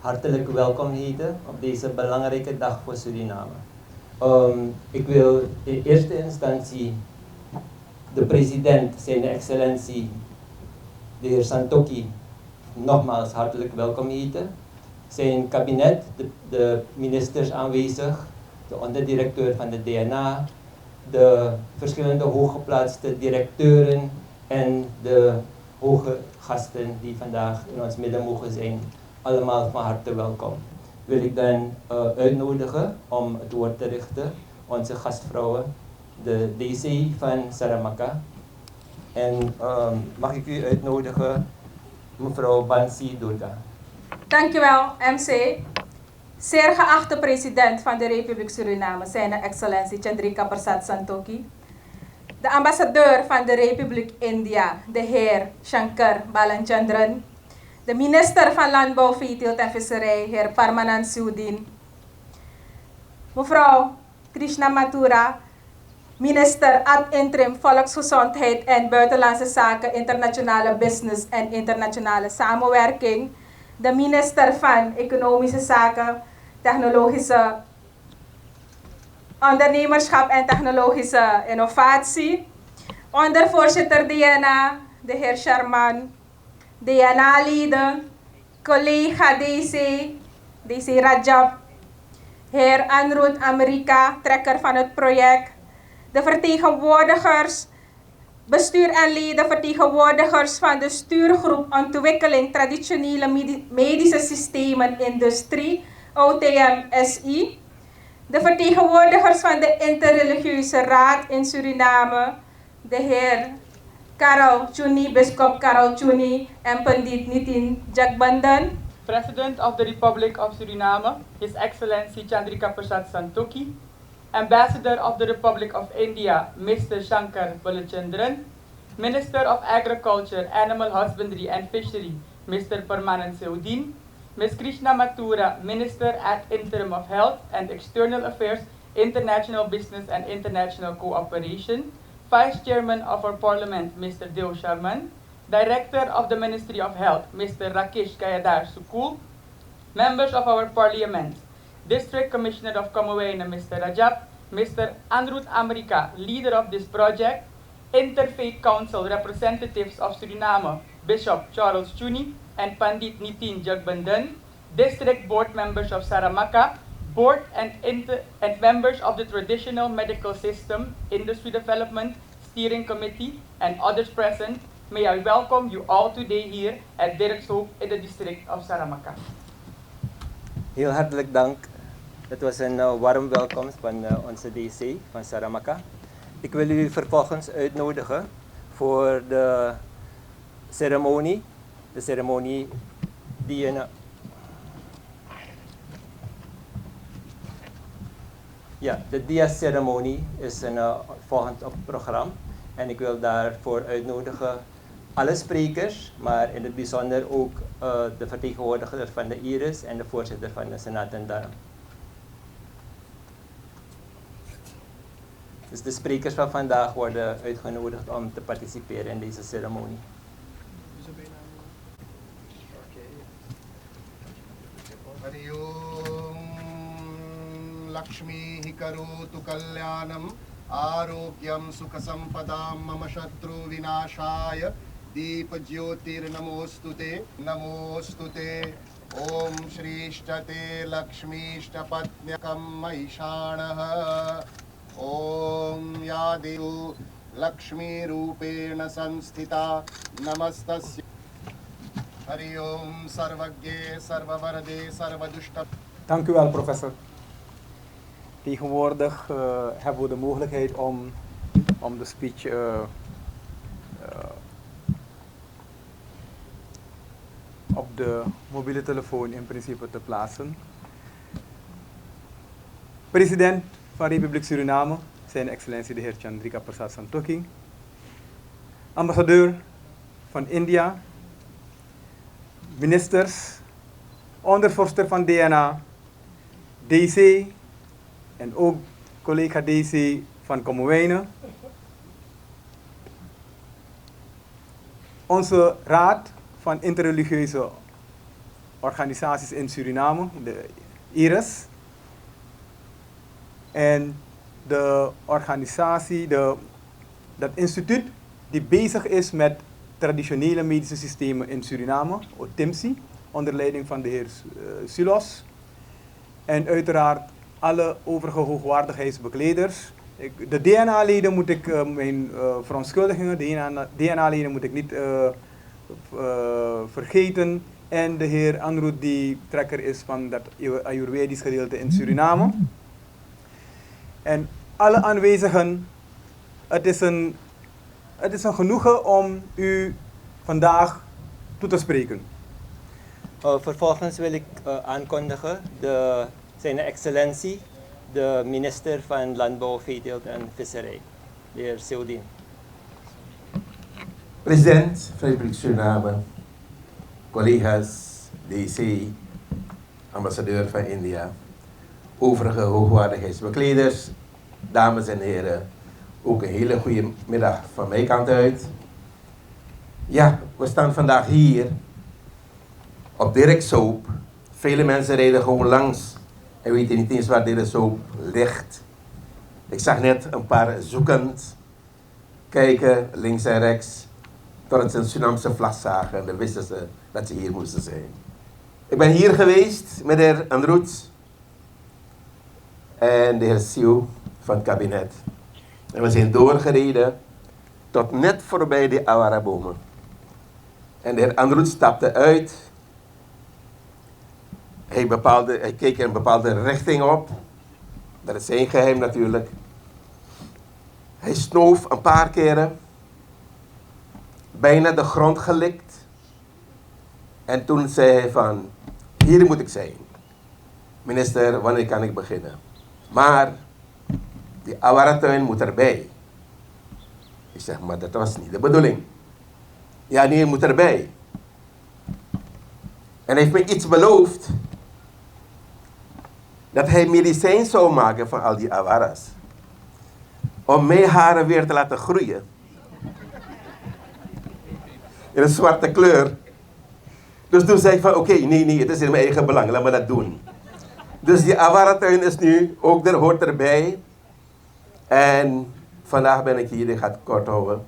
hartelijk welkom heten op deze belangrijke dag voor Suriname. Ik wil in eerste instantie de president, zijn excellentie, de heer Santoki, nogmaals hartelijk welkom heten. Zijn kabinet, de ministers aanwezig, de onderdirecteur van de DNA, de verschillende hooggeplaatste directeuren en de hoge gasten die vandaag in ons midden mogen zijn. Allemaal van harte welkom. Wil ik dan uitnodigen om het woord te richten, onze gastvrouwen, de DC van Saramaka. En mag ik u uitnodigen, mevrouw Bansi Durga. Dankjewel, MC. Zeer geachte president van de Republiek Suriname, zijn excellentie Chandrika Prasad Santokhi. De ambassadeur van de Republiek India, de heer Shankar Balanchandran. De minister van Landbouw, Veeteelt en Visserij, heer Parmanand Sudin. Mevrouw Krishna Mathura, minister ad interim Volksgezondheid en Buitenlandse Zaken, Internationale Business en Internationale Samenwerking. De minister van Economische Zaken, Technologische Ondernemerschap en Technologische Innovatie. Ondervoorzitter DNA, de heer Sharman. DNA-leden, collega DC Rajab, heer Anrut Amerika, trekker van het project. De vertegenwoordigers, bestuur en leden, vertegenwoordigers van de stuurgroep Ontwikkeling Traditionele Medische Systemen Industrie, OTM-SI. De vertegenwoordigers van de Interreligieuze Raad in Suriname, de heer Karel Chuni, bischop Karel Chuni en Pandit Nitin Jagbandan. President of the Republic of Suriname, His Excellency Chandrika Prasad Santokhi. Ambassador of the Republic of India, Mr. Shankar Balachandran. Minister of Agriculture, Animal Husbandry and Fishery, Mr. Parmanand Sudin. Ms. Krishna Mathura, Minister ad interim of Health and External Affairs, International Business and International Cooperation. Vice Chairman of our Parliament, Mr. Deo Sharman. Director of the Ministry of Health, Mr. Rakesh Kayadar Sukul. Members of our Parliament, District Commissioner of Kamuwaina, Mr. Rajab. Mr. Anrut Amerika, leader of this project. Interfaith Council representatives of Suriname, Bishop Charles Chuni and Pandit Nitin Jagbandan. District Board members of Saramaka. Board and members of the Traditional Medical System Industry Development Steering Committee and others present, may I welcome you all today here at Dirkshoop in the district of Saramaka. Heel hartelijk dank. Het was een warm welkom van onze DC van Saramaka. Ik wil u vervolgens uitnodigen voor de ceremonie. De ceremonie die de dia-ceremonie is volgend op het programma. En ik wil daarvoor uitnodigen alle sprekers, maar in het bijzonder ook de vertegenwoordiger van de IRIS en de voorzitter van de Senaat en Darm. Dus de sprekers van vandaag worden uitgenodigd om te participeren in deze ceremonie. Lakshmi hikarotu kalyanam arogyam sukha sampadam mama shatru vinashaya deepa jyotir namostute namostute om shrishtate lakshmi shtapatnyakam mahishanah om yadevu lakshmi rupena sanstita namastasya Hari Om Sarvagye Sarvavarade Sarvadushta. Dank u wel, professor. Tegenwoordig hebben we de mogelijkheid om de speech op de mobiele telefoon in principe te plaatsen. President van Republiek Suriname, zijn excellentie de heer Chandrika Prasad Santokhi. Ambassadeur van India. Ministers, ondervoorzitter van DNA, DC en ook collega DC van Kamuwaina. Onze raad van interreligieuze organisaties in Suriname, de IRES. En de organisatie, dat instituut die bezig is met traditionele medische systemen in Suriname, TIMSI, onder leiding van de heer Silos. En uiteraard alle overige hoogwaardigheidsbekleders. De DNA-leden moet ik mijn verontschuldigingen, DNA-leden moet ik niet vergeten. En de heer Anroet die trekker is van dat Ayurvedisch gedeelte in Suriname. En alle aanwezigen, het is een genoegen om u vandaag toe te spreken. Vervolgens wil ik aankondigen zijn excellentie, de minister van Landbouw, Veeteelt en Visserij, de heer Seudin. President van de Republiek Suriname, collega's, DC, ambassadeur van India, overige hoogwaardigheidsbekleders, dames en heren, ook een hele goede middag van mijn kant uit. Ja, we staan vandaag hier op Dirk Soap. Vele mensen rijden gewoon langs en weten niet eens waar Dirk Soap ligt. Ik zag net een paar zoekend kijken, links en rechts, tot ze een Surinaamse vlag zagen en dan wisten ze dat ze hier moesten zijn. Ik ben hier geweest met de heer Anroet en de heer Siu van het kabinet. En we zijn doorgereden tot net voorbij de Awara-bomen. En de heer Anroet stapte uit. Hij keek in een bepaalde richting op. Dat is zijn geheim natuurlijk. Hij snoof een paar keren. Bijna de grond gelikt. En toen zei hij van, hier moet ik zijn. Minister, wanneer kan ik beginnen? Maar die Awara-tuin moet erbij. Ik zeg, maar dat was niet de bedoeling. Ja, nee, je moet erbij. En hij heeft me iets beloofd. Dat hij medicijn zou maken van al die Awaras. Om mijn haren weer te laten groeien. In een zwarte kleur. Dus toen zei ik van, oké, nee, het is in mijn eigen belang, laat me dat doen. Dus die Awara-tuin is nu, ook hoort erbij. En vandaag ben ik hier, ik ga het kort houden,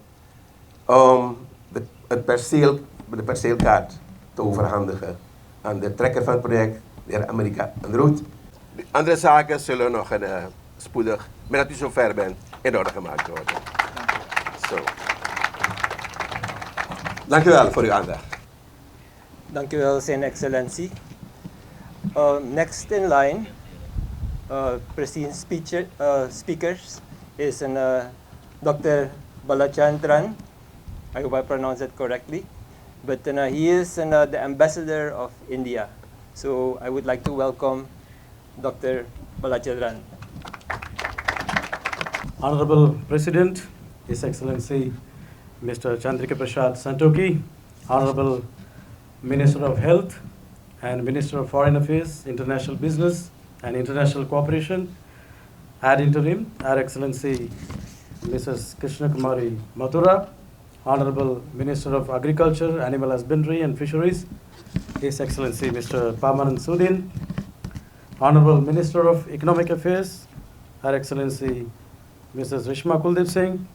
om de perceelkaart te overhandigen aan de trekker van het project, de heer Amerika Anroet. Andere zaken zullen nog spoedig, maar dat u zo ver bent, in orde gemaakt worden. Zo. Dank u wel voor uw aandacht. Dank u wel, zijn excellentie. Next in line, speakers is Dr. Balachandran. I hope I pronounced it correctly. But he is the ambassador of India. So I would like to welcome Dr. Balachandran. Honorable President, His Excellency Mr. Chandrika Prasad Santoki, Honorable Minister of Health and Minister of Foreign Affairs, International Business and International Cooperation, ad interim, Her Excellency Mrs. Krishna Kumari Mathura, Honorable Minister of Agriculture, Animal Husbandry and Fisheries, His Excellency Mr. Paman Sudin, Honorable Minister of Economic Affairs, Her Excellency Mrs. Rishma Kuldeep Singh,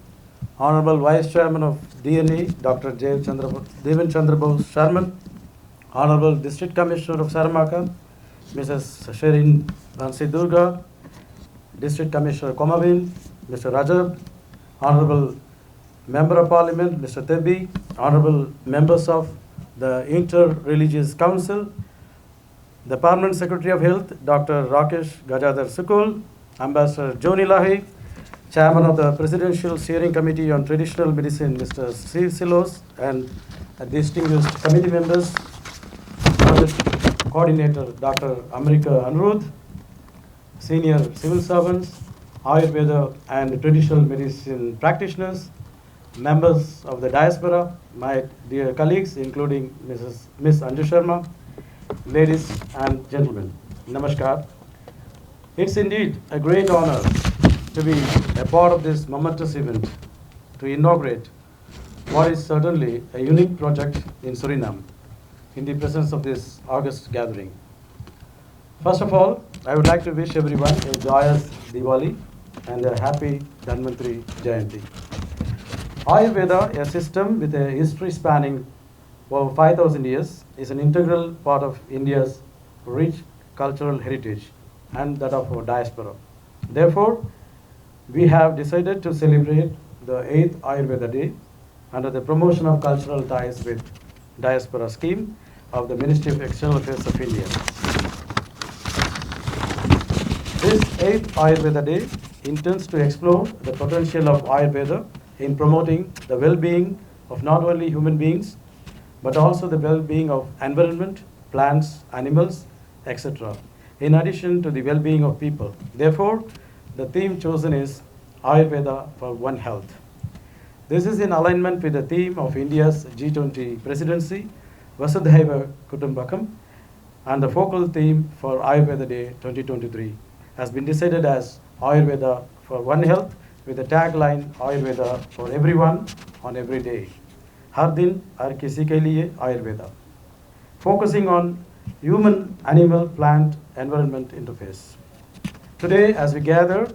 Honorable Vice Chairman of DNA, Dr. Devan Chandra Bose Sharman, Honorable District Commissioner of Saramaka, Mrs. Sherin Bansi Durga, District Commissioner Komavin, Mr. Rajab, Honorable Member of Parliament, Mr. Tebi, Honorable Members of the Inter-Religious Council, the Permanent Secretary of Health, Dr. Rakesh Gajadhar Sukul, Ambassador Joni Lahi, Chairman of the Presidential Steering Committee on Traditional Medicine, Mr. C. Silos, and distinguished committee members, Project Coordinator, Dr. Amerika Anroot, senior civil servants, Ayurveda and traditional medicine practitioners, members of the diaspora, my dear colleagues, including Ms. Anju Sharma, ladies and gentlemen, Namaskar. It's indeed a great honor to be a part of this momentous event to inaugurate what is certainly a unique project in Suriname. in the presence of this august gathering. First of all, I would like to wish everyone a joyous Diwali and a happy Dhanvantri Jayanti. Ayurveda, a system with a history spanning over 5,000 years, is an integral part of India's rich cultural heritage and that of our diaspora. Therefore, we have decided to celebrate the 8th Ayurveda Day under the Promotion of Cultural Ties with Diaspora scheme of the Ministry of External Affairs of India. This 8th Ayurveda Day intends to explore the potential of Ayurveda in promoting the well-being of not only human beings, but also the well-being of environment, plants, animals, etc., in addition to the well-being of people. Therefore, the theme chosen is Ayurveda for One Health. This is in alignment with the theme of India's G20 presidency, Vasudhaiva Kutumbakam, and the focal theme for Ayurveda Day 2023 has been decided as Ayurveda for One Health with the tagline Ayurveda for everyone on every day. Har din har kisi ke liye Ayurveda. Focusing on human, animal, plant, environment interface. Today, as we gather,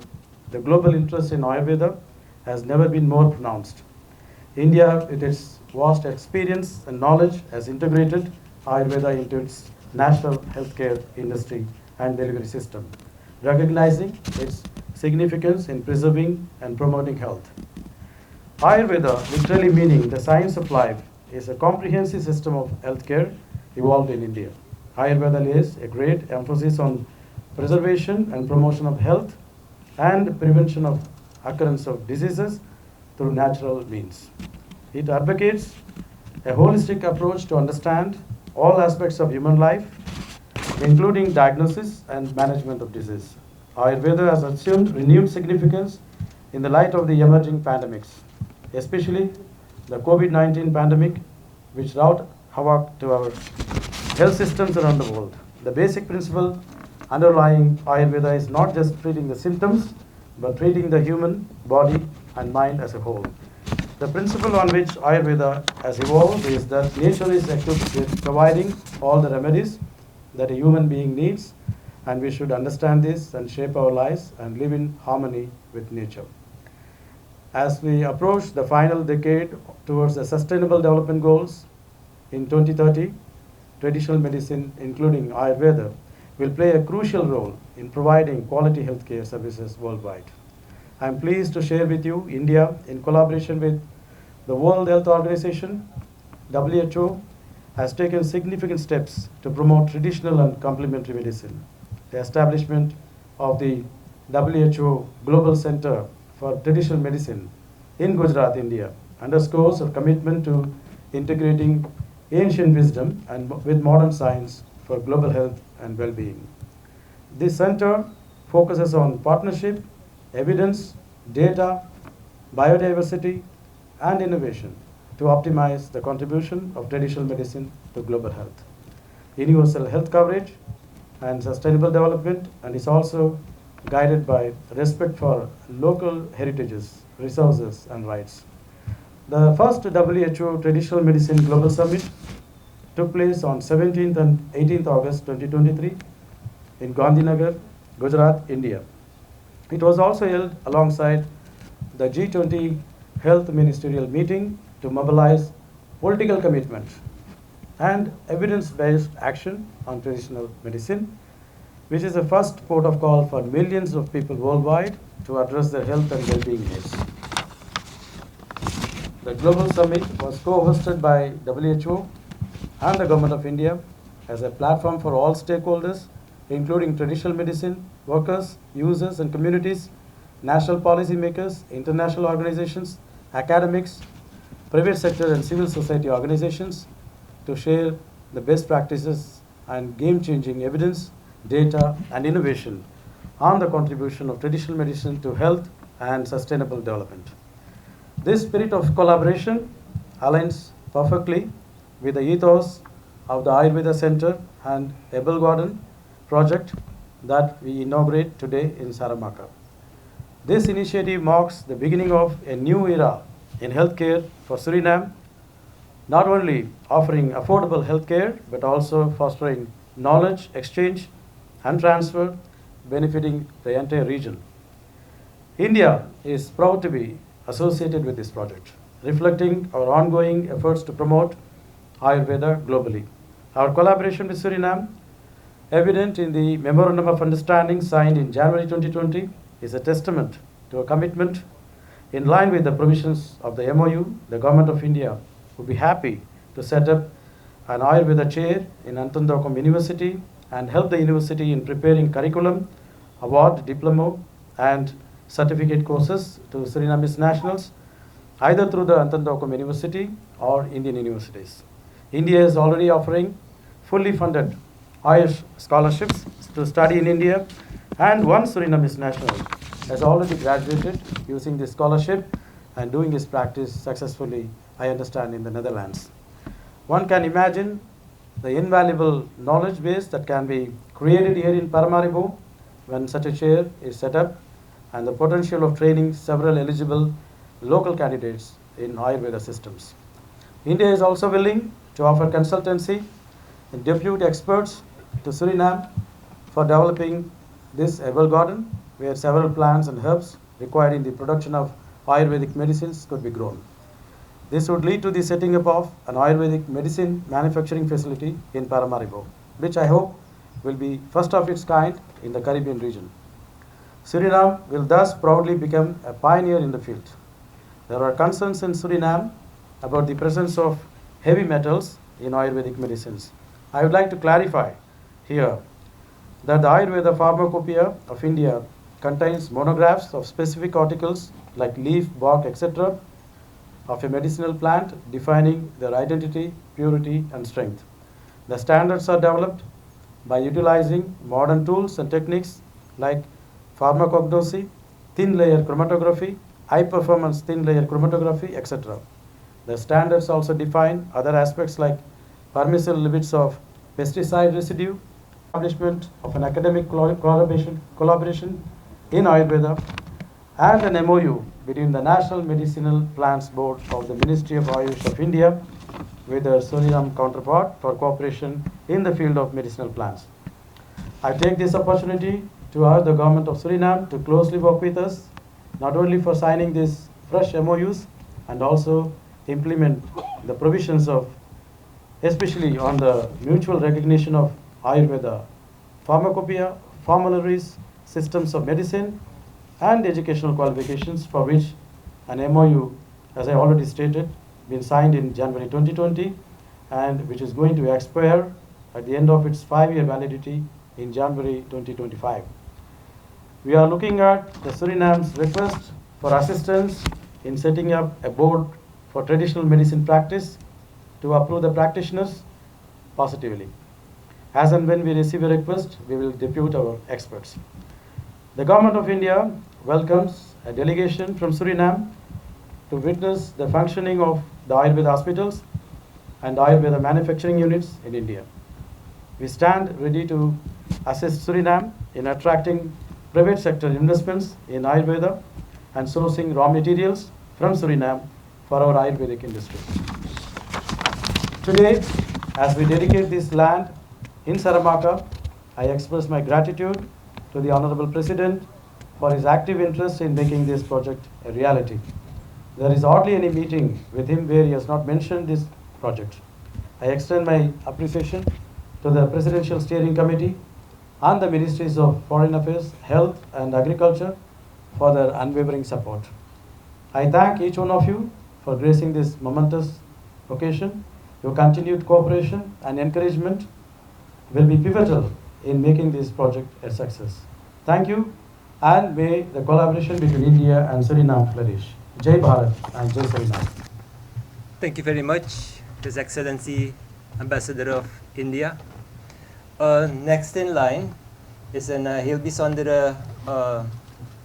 the global interest in Ayurveda has never been more pronounced. India, with its vast experience and knowledge, has integrated Ayurveda into its national healthcare industry and delivery system, recognizing its significance in preserving and promoting health. Ayurveda, literally meaning the science of life, is a comprehensive system of healthcare evolved in India. Ayurveda lays a great emphasis on preservation and promotion of health and prevention of occurrence of diseases through natural means. It advocates a holistic approach to understand all aspects of human life, including diagnosis and management of disease. Ayurveda has assumed renewed significance in the light of the emerging pandemics, especially the COVID-19 pandemic, which wrought havoc to our health systems around the world. The basic principle underlying Ayurveda is not just treating the symptoms, but treating the human body and mind as a whole. The principle on which Ayurveda has evolved is that nature is equipped with providing all the remedies that a human being needs, and we should understand this and shape our lives and live in harmony with nature. As we approach the final decade towards the Sustainable Development Goals in 2030, traditional medicine, including Ayurveda, will play a crucial role in providing quality healthcare services worldwide. I am pleased to share with you India, in collaboration with the World Health Organization, WHO, has taken significant steps to promote traditional and complementary medicine. The establishment of the WHO Global Center for Traditional Medicine in Gujarat, India, underscores our commitment to integrating ancient wisdom and with modern science for global health and well-being. This center focuses on partnership, evidence, data, biodiversity, and innovation to optimize the contribution of traditional medicine to global health, universal health coverage, and sustainable development, and is also guided by respect for local heritages, resources, and rights. The first WHO Traditional Medicine Global Summit took place on 17th and 18th August 2023 in Gandhinagar, Gujarat, India. It was also held alongside the G20 Health Ministerial Meeting to mobilize political commitment and evidence-based action on traditional medicine, which is the first port of call for millions of people worldwide to address their health and well-being needs. The Global Summit was co-hosted by WHO and the Government of India as a platform for all stakeholders, including traditional medicine workers, users, and communities, national policymakers, international organizations, academics, private sector, and civil society organizations, to share the best practices and game-changing evidence, data, and innovation on the contribution of traditional medicine to health and sustainable development. This spirit of collaboration aligns perfectly with the ethos of the Ayurveda Center and Ebel Garden project that we inaugurate today in Saramaka. This initiative marks the beginning of a new era in healthcare for Suriname, not only offering affordable healthcare, but also fostering knowledge exchange and transfer, benefiting the entire region. India is proud to be associated with this project, reflecting our ongoing efforts to promote Ayurveda globally. Our collaboration with Suriname, evident in the Memorandum of Understanding signed in January 2020, is a testament to a commitment. In line with the provisions of the MOU, the Government of India would be happy to set up an Ayurveda chair in Antandokum University and help the university in preparing curriculum, award, diploma, and certificate courses to Surinamese nationals, either through the Antandokum University or Indian universities. India is already offering fully funded Ayush scholarships to study in India, and one Surinamese national has already graduated using this scholarship and doing his practice successfully, I understand, in the Netherlands. One can imagine the invaluable knowledge base that can be created here in Paramaribo when such a chair is set up, and the potential of training several eligible local candidates in Ayurveda systems. India is also willing to offer consultancy and depute experts to Suriname for developing this herbal garden, where several plants and herbs required in the production of Ayurvedic medicines could be grown. This would lead to the setting up of an Ayurvedic medicine manufacturing facility in Paramaribo, which I hope will be first of its kind in the Caribbean region. Suriname will thus proudly become a pioneer in the field. There are concerns in Suriname about the presence of heavy metals in Ayurvedic medicines. I would like to clarify here that the Ayurveda Pharmacopoeia of India contains monographs of specific articles like leaf, bark, etc. of a medicinal plant defining their identity, purity, and strength. The standards are developed by utilizing modern tools and techniques like pharmacognosy, thin layer chromatography, high performance thin layer chromatography, etc. The standards also define other aspects like permissible limits of pesticide residue, establishment of an academic collaboration in Ayurveda, and an MOU between the National Medicinal Plants Board of the Ministry of Ayush of India with their Suriname counterpart for cooperation in the field of medicinal plants. I take this opportunity to urge the government of Suriname to closely work with us, not only for signing these fresh MOUs and also implement the provisions of, especially on the mutual recognition of Ayurveda, pharmacopoeia, formularies, systems of medicine, and educational qualifications, for which an MOU, as I already stated, been signed in January 2020 and which is going to expire at the end of its 5-year validity in January 2025. We are looking at the Suriname's request for assistance in setting up a board for traditional medicine practice to approve the practitioners positively. As and when we receive a request, we will depute our experts. The Government of India welcomes a delegation from Suriname to witness the functioning of the Ayurveda hospitals and Ayurveda manufacturing units in India. We stand ready to assist Suriname in attracting private sector investments in Ayurveda and sourcing raw materials from Suriname for our Ayurvedic industry. Today, as we dedicate this land in Saramaka, I express my gratitude to the Honorable President for his active interest in making this project a reality. There is hardly any meeting with him where he has not mentioned this project. I extend my appreciation to the Presidential Steering Committee and the Ministries of Foreign Affairs, Health and Agriculture for their unwavering support. I thank each one of you for gracing this momentous occasion. Your continued cooperation and encouragement will be pivotal in making this project a success. Thank you, and may the collaboration between India and Suriname flourish. Jai Bharat and Jai Suriname. Thank you very much, His Excellency Ambassador of India. Next in line is een heel bijzondere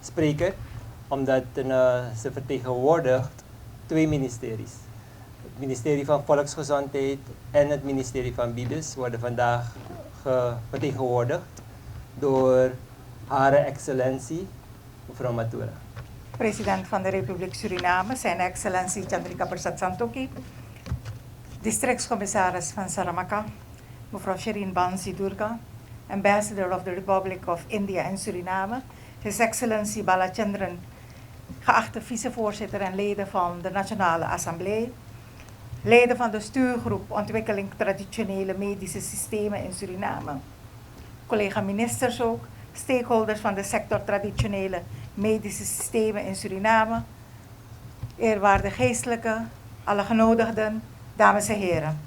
spreker, omdat ze vertegenwoordigt 2 ministeries. Het ministerie van Volksgezondheid en het ministerie van Bibis worden vandaag vertegenwoordigd door Hare Excellentie mevrouw Matura. President van de Republiek Suriname, zijn excellentie Chandrika Persat Santokhi. districtscommissaris van Saramaka, mevrouw Shirin Bansi Durga, Ambassador of the Republic of India en Suriname, His Excellency Balachandran, geachte vicevoorzitter en leden van de Nationale Assemblée, leden van de stuurgroep Ontwikkeling Traditionele Medische Systemen in Suriname, collega-ministers ook, stakeholders van de sector Traditionele Medische Systemen in Suriname, eerwaarde geestelijken, alle genodigden, dames en heren,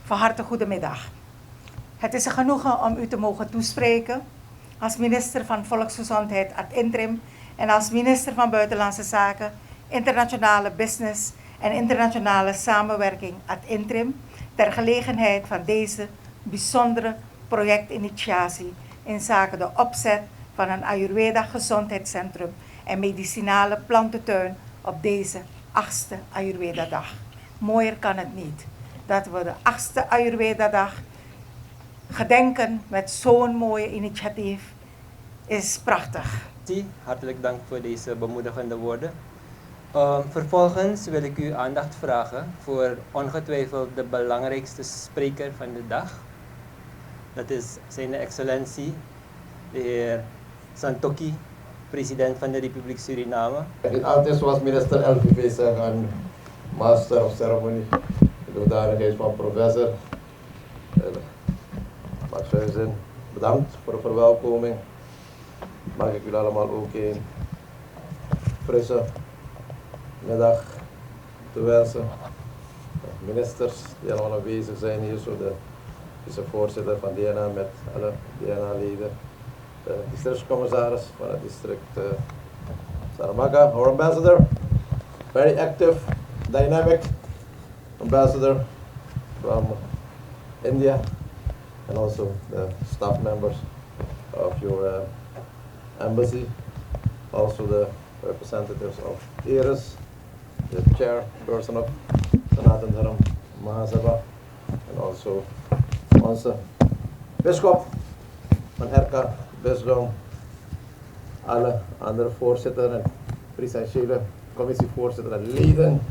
van harte goedemiddag. Het is een genoegen om u te mogen toespreken als minister van Volksgezondheid ad interim en als minister van Buitenlandse Zaken, Internationale Business en Internationale Samenwerking ad interim ter gelegenheid van deze bijzondere projectinitiatie in zaken de opzet van een Ayurveda gezondheidscentrum en medicinale plantentuin op deze 8e Ayurveda dag. Mooier kan het niet dat we de 8e Ayurveda dag gedenken met zo'n mooie initiatief. Is prachtig. Hartelijk dank voor deze bemoedigende woorden. Vervolgens wil ik u aandacht vragen voor ongetwijfeld de belangrijkste spreker van de dag. Dat is zijn excellentie, de heer Santokhi, president van de Republiek Suriname. Altijd zoals minister LVV zegt, een master of ceremony, de hoedanigheid van professor. Marshuizen, bedankt voor de verwelkoming. Mag ik jullie allemaal ook een frisse middag te wensen. Ministers die allemaal aanwezig zijn hier, zo de vicevoorzitter van DNA met alle DNA-leden. De districtscommissaris van het district Saramaka, our ambassador, very active, dynamic ambassador from India, and also the staff members of your embassy, also the representatives of IRIS, the chairperson of Sanatan Dharam Mahasabha, and also onze bischop van Herka, bisdom, alle andere voorzitter en presidentiële commissievoorzitter en leden.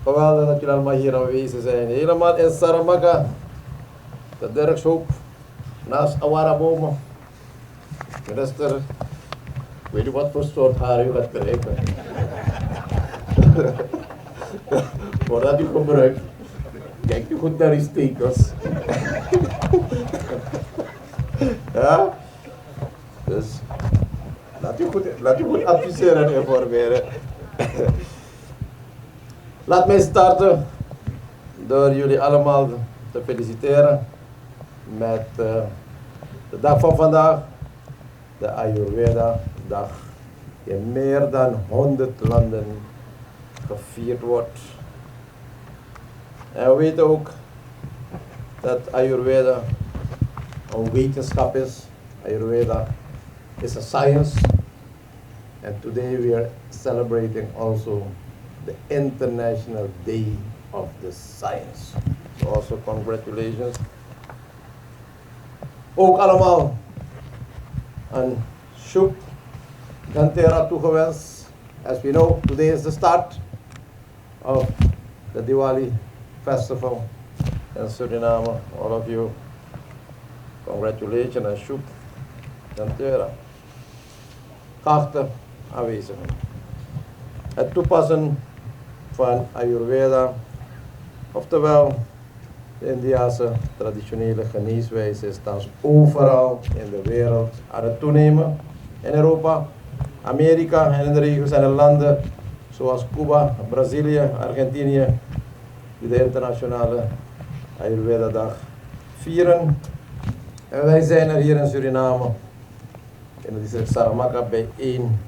Geweldig dat jullie allemaal hier aanwezig zijn. Helemaal in Saramaka, de Dirkshoop, naast Awarabomen. Minister, ik weet niet wat voor soort haar u gaat krijgen. Voordat u gebruikt, kijk u goed naar die stekels. Ja? Dus laat u goed adviseren en informeren. Laat mij starten door jullie allemaal te feliciteren met de dag van vandaag, de Ayurveda dag, in meer dan 100 landen gevierd wordt. En we weten ook dat Ayurveda een wetenschap is. Ayurveda is a science. And today we are celebrating also the International Day of the Science. So also congratulations. Ook allemaal een Shubh Dhantera toegewenst. As we know, today is the start of the Diwali festival in Suriname. All of you, congratulations and Shubh Dhantera. Geachte aanwezigen. Het toepassen van Ayurveda, oftewel de Indiase traditionele geneeswijze, is thans overal in de wereld aan het toenemen. In Europa, Amerika en in de regio's en de landen zoals Cuba, Brazilië, Argentinië, die de internationale Ayurveda dag vieren. En wij zijn er hier in Suriname, in het district Saramaka, bijeen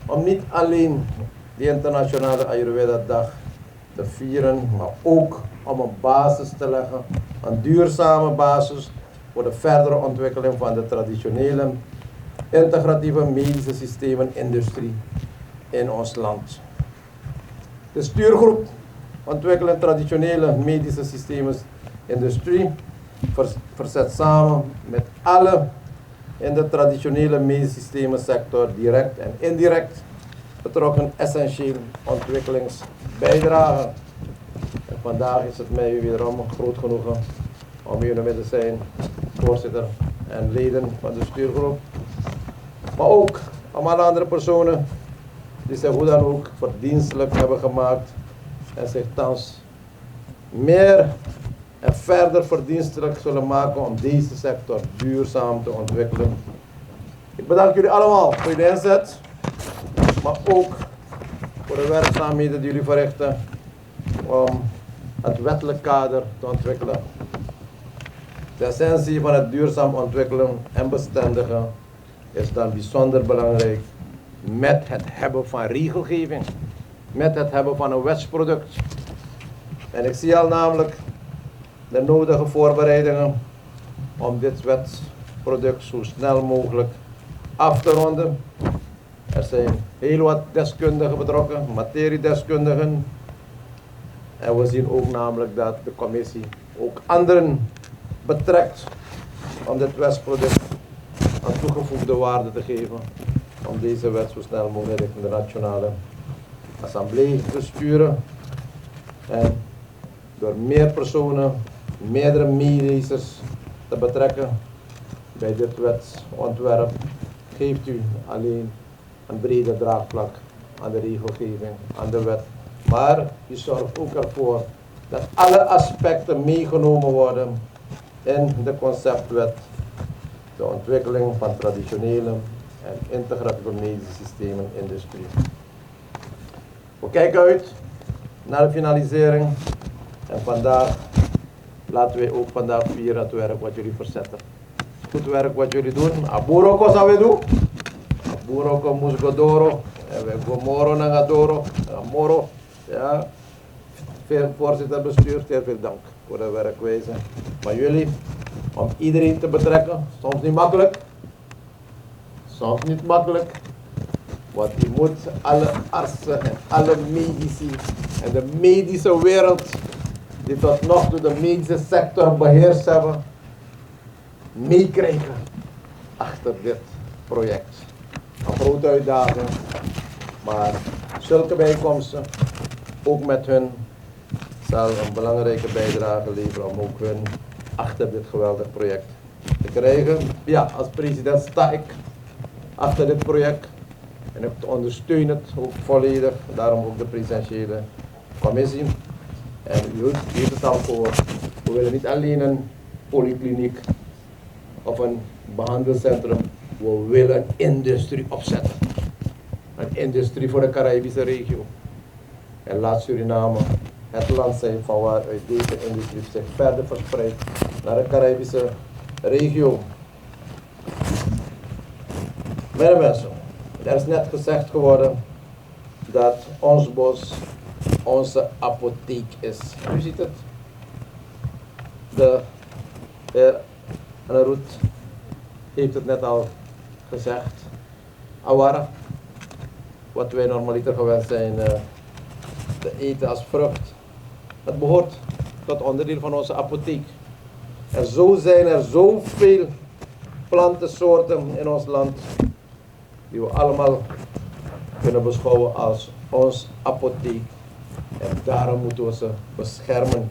om niet alleen de internationale Ayurveda dag te vieren, maar ook om een basis te leggen, een duurzame basis voor de verdere ontwikkeling van de traditionele integratieve medische systemenindustrie in ons land. De stuurgroep Ontwikkeling Traditionele Medische Systemenindustrie verzet samen met alle in de traditionele medische systemensector direct en indirect betrokken essentieel ontwikkelingsbijdragen. vandaag is het mij wederom een groot genoegen om hier in de midden te zijn, voorzitter en leden van de stuurgroep. Maar ook om alle andere personen die zich hoe dan ook verdienstelijk hebben gemaakt en zich thans meer en verder verdienstelijk zullen maken om deze sector duurzaam te ontwikkelen. Ik bedank jullie allemaal voor jullie inzet, maar ook voor de werkzaamheden die jullie verrichten om het wettelijk kader te ontwikkelen. De essentie van het duurzaam ontwikkelen en bestendigen is dan bijzonder belangrijk met het hebben van regelgeving, met het hebben van een wetsproduct. En ik zie al namelijk de nodige voorbereidingen om dit wetsproduct zo snel mogelijk af te ronden. Er zijn heel wat deskundigen betrokken, materiedeskundigen. En we zien ook namelijk dat de commissie ook anderen betrekt om dit wetsproduct aan toegevoegde waarde te geven. Om deze wet zo snel mogelijk richting de Nationale Assemblée te sturen. En door meer personen, meerdere meelezers te betrekken bij dit wetsontwerp, geeft u alleen een brede draagvlak aan de regelgeving, aan de wet. Maar u zorgt ook ervoor dat alle aspecten meegenomen worden in de conceptwet. De ontwikkeling van traditionele en integratieve medische systemen in de industrie. We kijken uit naar de finalisering en vandaag laten wij ook vandaag vieren het werk wat jullie verzetten. Goed werk wat jullie doen. Aburoko zou we doen. Aburoko moest godoro. En we gaan moro naar godoro. Moro. Ja. Veel voorzitter bestuur, heel veel dank voor de werkwijze. Maar jullie, om iedereen te betrekken, soms niet makkelijk. Soms niet makkelijk. Want je moet alle artsen en alle medici en de medische wereld die tot nog toe de medische sector beheerst hebben, meekrijgen achter dit project. Een grote uitdaging, maar zulke bijkomsten, ook met hun, zal een belangrijke bijdrage leveren om ook hun achter dit geweldig project te krijgen. Ja, als president sta ik achter dit project en ik ondersteun het ook volledig, daarom ook de presidentiële commissie. En u heeft het al gehoord, we willen niet alleen een polykliniek of een behandelcentrum, we willen een industrie opzetten. Een industrie voor de Caribische regio. En laat Suriname het land zijn van waaruit deze industrie zich verder verspreidt naar de Caribische regio. Mijn mensen, er is net gezegd geworden dat ons bos onze apotheek is. U ziet het. De heer Roet heeft het net al gezegd. Awara, wat wij normaliter gewend zijn te eten als vrucht, dat behoort tot onderdeel van onze apotheek. En zo zijn er zoveel plantensoorten in ons land die we allemaal kunnen beschouwen als ons apotheek. En daarom moeten we ze beschermen.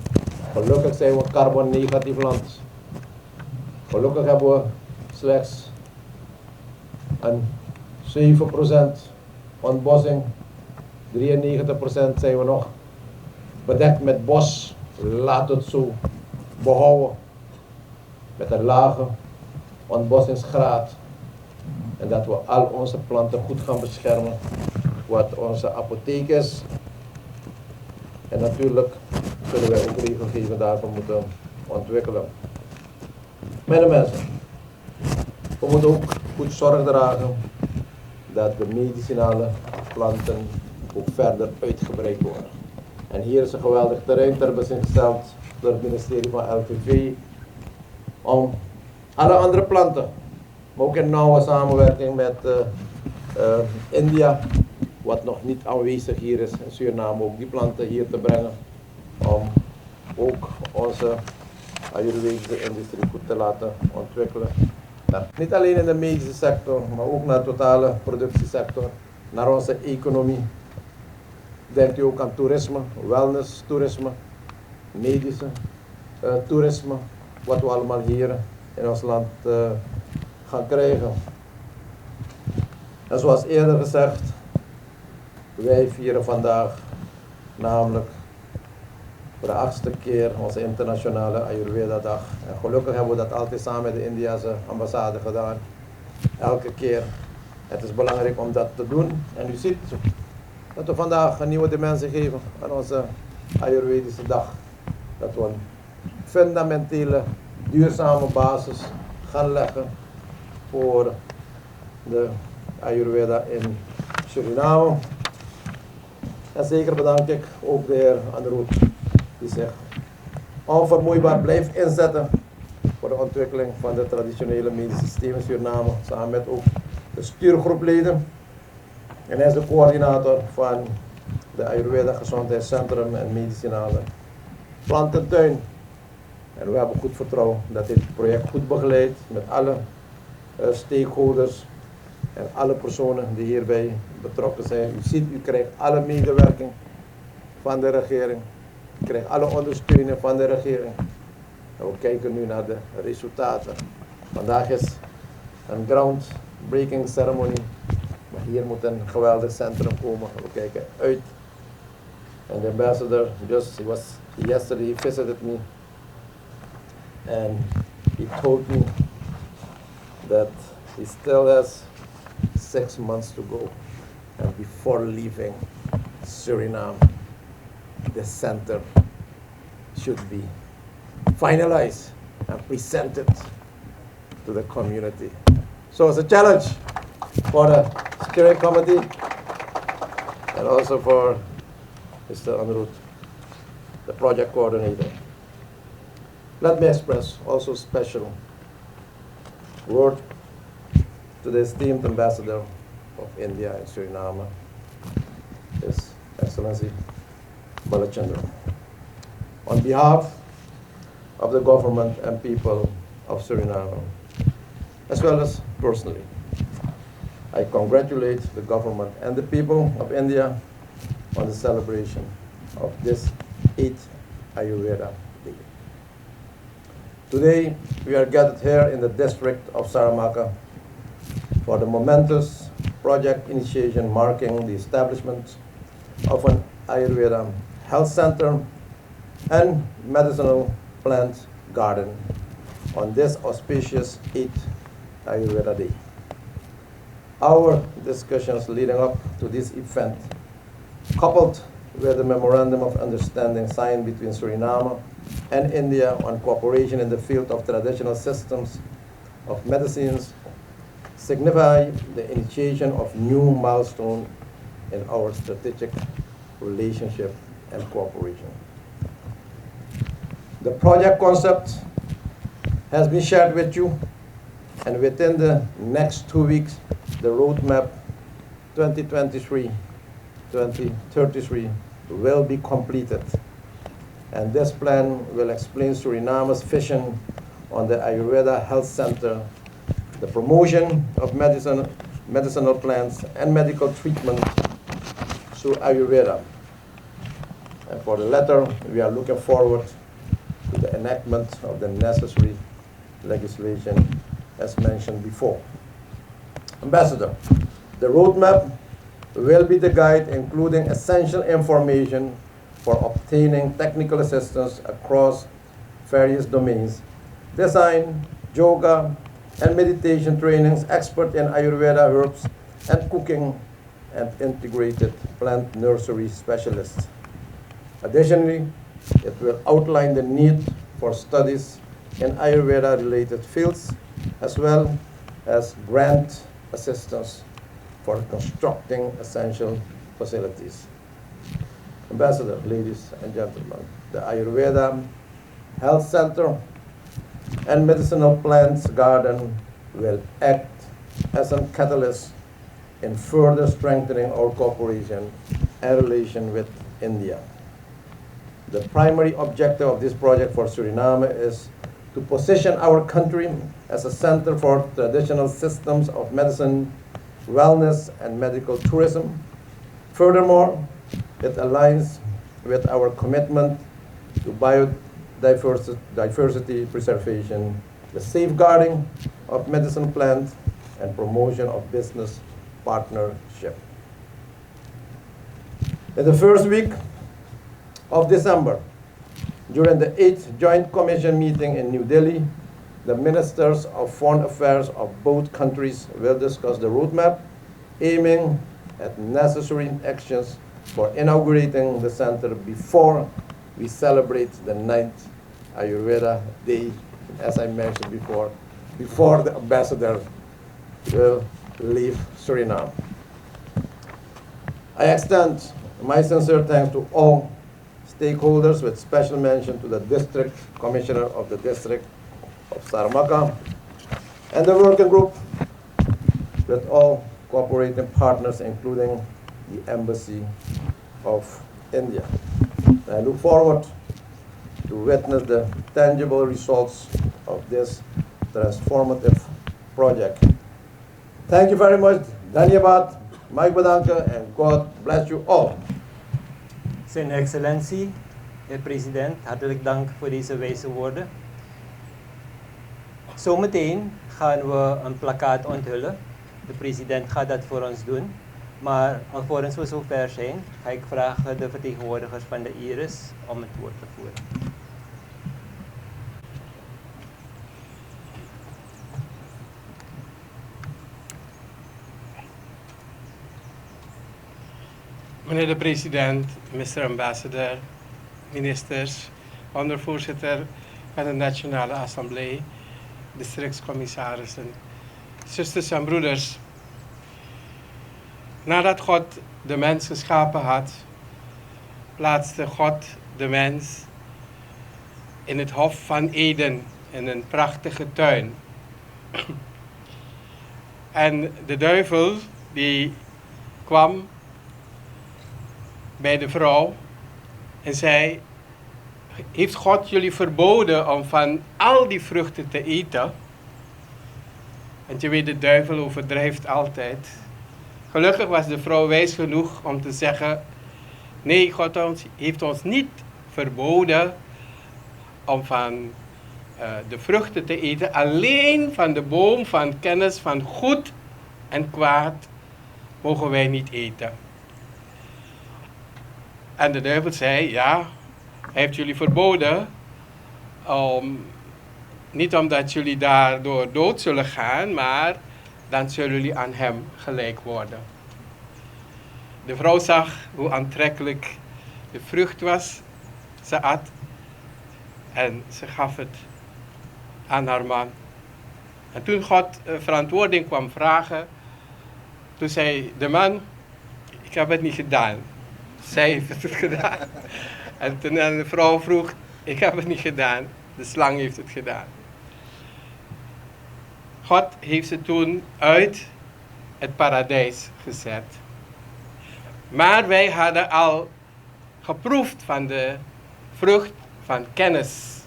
Gelukkig zijn we een carbon-negatief land. Gelukkig hebben we slechts een 7% ontbossing. 93% zijn we nog bedekt met bos. Laat het zo behouden. Met een lage ontbossingsgraad. En dat we al onze planten goed gaan beschermen. Wat onze apotheek is. En natuurlijk zullen wij ook regelgeving daarvoor moeten ontwikkelen. Mijn mensen, we moeten ook goed zorg dragen dat de medicinale planten ook verder uitgebreid worden. En hier is een geweldig terrein ter beschikking gesteld door het ministerie van LVV om alle andere planten, maar ook in nauwe samenwerking met India, wat nog niet aanwezig hier is in Suriname, ook die planten hier te brengen om ook onze Ayurvedische industrie goed te laten ontwikkelen. Niet alleen in de medische sector, maar ook naar de totale productiesector, naar onze economie. Denkt u ook aan toerisme, wellness toerisme. medische, toerisme, wat we allemaal hier in ons land gaan krijgen. En zoals eerder gezegd, wij vieren vandaag namelijk voor de 8e keer onze internationale Ayurveda dag. En gelukkig hebben we dat altijd samen met de Indiase ambassade gedaan. Elke keer. Het is belangrijk om dat te doen. En u ziet dat we vandaag een nieuwe dimensie geven aan onze Ayurvedische dag. Dat we een fundamentele, duurzame basis gaan leggen voor de Ayurveda in Suriname. En zeker bedank ik ook de heer Anderoet, die zich onvermoeibaar blijft inzetten voor de ontwikkeling van de traditionele medische systeem in Suriname, samen met ook de stuurgroepleden. En hij is de coördinator van de Ayurveda Gezondheidscentrum en Medicinale Plantentuin. En we hebben goed vertrouwen dat dit project goed begeleidt met alle stakeholders en alle personen die hierbij betrokken zijn. U ziet, u krijgt alle medewerking van de regering. U krijgt alle ondersteuning van de regering. En we kijken nu naar de resultaten. Vandaag is een groundbreaking ceremonie. Maar hier moet een geweldig centrum komen. We kijken uit. And the ambassador yesterday he visited me. And he told me that he still has 6 months to go. And before leaving Suriname, the center should be finalized and presented to the community. So it's a challenge for the steering committee and also for Mr. Anirudh, the project coordinator. Let me express also special word to the esteemed ambassador of India in Suriname, His Excellency Balachandran. On behalf of the government and people of Suriname, as well as personally, I congratulate the government and the people of India on the celebration of this 8th Ayurveda Day. Today, we are gathered here in the district of Saramaka for the momentous project initiation marking the establishment of an Ayurveda health center and medicinal plant garden on this auspicious 8th Ayurveda Day. Our discussions leading up to this event, coupled with the Memorandum of Understanding signed between Suriname and India on cooperation in the field of traditional systems of medicines, signify the initiation of new milestone in our strategic relationship and cooperation. The project concept has been shared with you, and within the next 2 weeks, the roadmap 2023-2033 will be completed. And this plan will explain Suriname's vision on the Ayurveda Health Center, the promotion of medicinal plants and medical treatment through Ayurveda. And for the latter, we are looking forward to the enactment of the necessary legislation as mentioned before. Ambassador, the roadmap will be the guide including essential information for obtaining technical assistance across various domains, design, yoga, and meditation trainings, expert in Ayurveda herbs and cooking, and integrated plant nursery specialists. Additionally, it will outline the need for studies in Ayurveda-related fields, as well as grant assistance for constructing essential facilities. Ambassador, ladies and gentlemen, the Ayurveda Health Center and Medicinal Plants Garden will act as a catalyst in further strengthening our cooperation and relation with India. The primary objective of this project for Suriname is to position our country as a center for traditional systems of medicine, wellness, and medical tourism. Furthermore, it aligns with our commitment to biodiversity preservation, the safeguarding of medicine plants, and promotion of business partnership. In the first week of December, during the 8th Joint Commission meeting in New Delhi, the Ministers of Foreign Affairs of both countries will discuss the roadmap, aiming at necessary actions for inaugurating the center before we celebrate the 9th Ayurveda Day, as I mentioned before the ambassador will leave Suriname. I extend my sincere thanks to all stakeholders, with special mention to the District Commissioner of the District of Saramaka and the working group with all cooperating partners, including the Embassy of India. I look forward to witness the tangible results of this transformative project. Thank you very much. Dhanyabad, Mike bedanken, and God bless you all. Zijn Excellentie, heer president, hartelijk dank voor deze wijze woorden. Zometeen gaan we een plakkaat onthullen. De president gaat dat voor ons doen. Maar alvorens we zover zijn, ga ik vragen de vertegenwoordigers van de IRIS om het woord te voeren. Meneer de president, Mr. Ambassador, ministers, ondervoorzitter van de Nationale Assemblée, districtscommissarissen, zusters en broeders. Nadat God de mens geschapen had, plaatste God de mens in het Hof van Eden, in een prachtige tuin. En de duivel die kwam bij de vrouw en zei: heeft God jullie verboden om van al die vruchten te eten? Want je weet, de duivel overdrijft altijd. Gelukkig was de vrouw wijs genoeg om te zeggen: nee, God heeft ons niet verboden om van de vruchten te eten. Alleen van de boom van kennis van goed en kwaad mogen wij niet eten. En de duivel zei: ja, hij heeft jullie verboden, niet omdat jullie daardoor dood zullen gaan, maar dan zullen jullie aan hem gelijk worden. De vrouw zag hoe aantrekkelijk de vrucht was. Ze at en ze gaf het aan haar man. En toen God verantwoording kwam vragen, toen zei de man: ik heb het niet gedaan. Zij heeft het gedaan. En toen de vrouw vroeg: ik heb het niet gedaan. De slang heeft het gedaan. God heeft ze toen uit het paradijs gezet. Maar wij hadden al geproefd van de vrucht van kennis.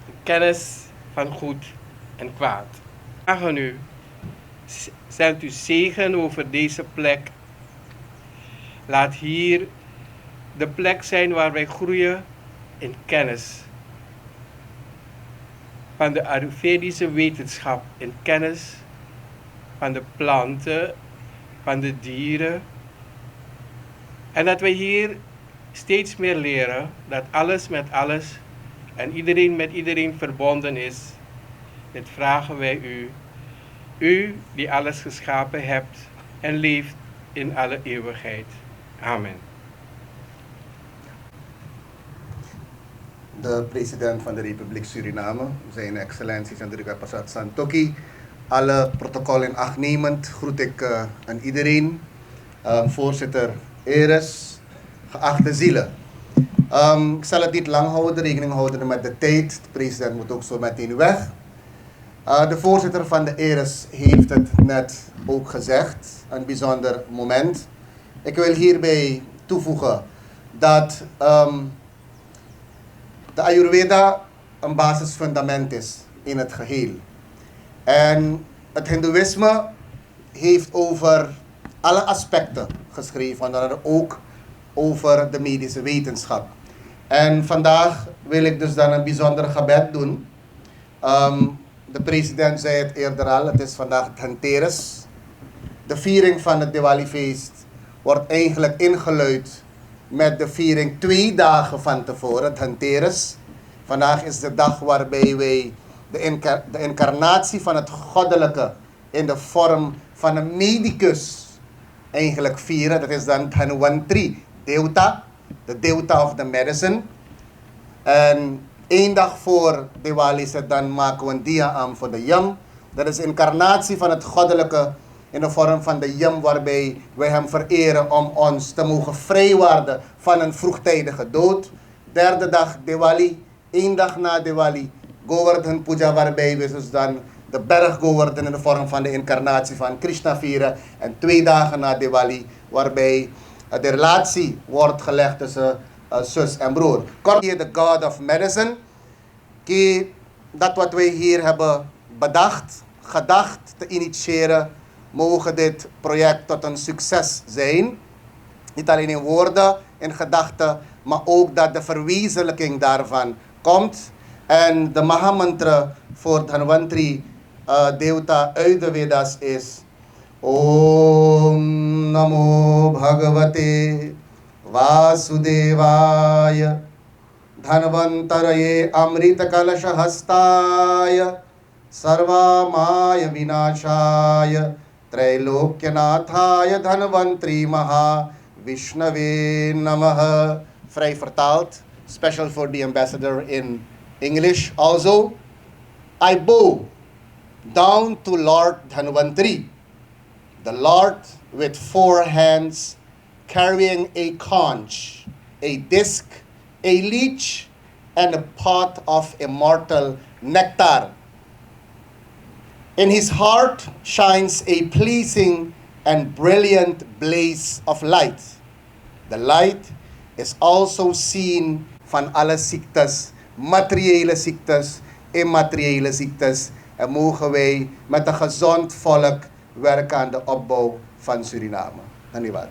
De kennis van goed en kwaad. Ik vraag u, zendt u zegen over deze plek. Laat hier de plek zijn waar wij groeien in kennis. Van de Ayurvedische wetenschap, in kennis van de planten, van de dieren. En dat wij hier steeds meer leren dat alles met alles en iedereen met iedereen verbonden is. Dit vragen wij u. U die alles geschapen hebt en leeft in alle eeuwigheid. Amen. De president van de Republiek Suriname, zijn excellentie Chandrika Persat Santokhi. Alle protocol in acht nemend groet ik aan iedereen. Voorzitter Eres, geachte zielen. Ik zal het niet lang houden, rekening houden met de tijd. De president moet ook zo meteen weg. De voorzitter van de Eres heeft het net ook gezegd, een bijzonder moment. Ik wil hierbij toevoegen dat de Ayurveda een basisfundament is in het geheel. En het Hindoeïsme heeft over alle aspecten geschreven, onder andere ook over de medische wetenschap. En vandaag wil ik dus dan een bijzonder gebed doen. De president zei het eerder al, het is vandaag het Dhanteras. De viering van het Diwali-feest wordt eigenlijk ingeluid met de viering 2 dagen van tevoren, het Dhanteras. Vandaag is de dag waarbij wij de incarnatie van het goddelijke in de vorm van een medicus eigenlijk vieren. Dat is dan Dhanvantri, Devta, de Devta of the medicine. En 1 dag voor Diwali is het dan maken we een dia aan voor de yam. Dat is de incarnatie van het goddelijke in de vorm van de yam, waarbij wij hem vereren om ons te mogen vrijwaarden van een vroegtijdige dood. 3e dag Diwali, 1 dag na Diwali, Govardhan Puja, waarbij we dus dan de berg Govardhan in de vorm van de incarnatie van Krishna vieren. En 2 dagen na Diwali, waarbij de relatie wordt gelegd tussen zus en broer. Kort, de God of Medicine, dat wat wij hier hebben gedacht te initiëren, mogen dit project tot een succes zijn. Niet alleen in woorden, in gedachten, maar ook dat de verwezenlijking daarvan komt. En de Mahamantra voor Dhanvantri Devta uit de Veda's is Om Namo Bhagavate Vasudevaya Dhanvantaraye Amrita Kalasha Hastaya Sarvamaya Vinashaya Trailokyanataya Dhanvantri Maha Vishnave Namaha. Vrij vertaald, special for the ambassador in English also. I bow down to Lord Dhanvantri, the Lord with 4 hands, carrying a conch, a disc, a leech, and a pot of immortal nectar. In his heart shines a pleasing and brilliant blaze of light. The light is also seen van alle ziektes, materiële ziektes, immateriële ziektes. En mogen wij met een gezond volk werken aan de opbouw van Suriname. Dank u wel.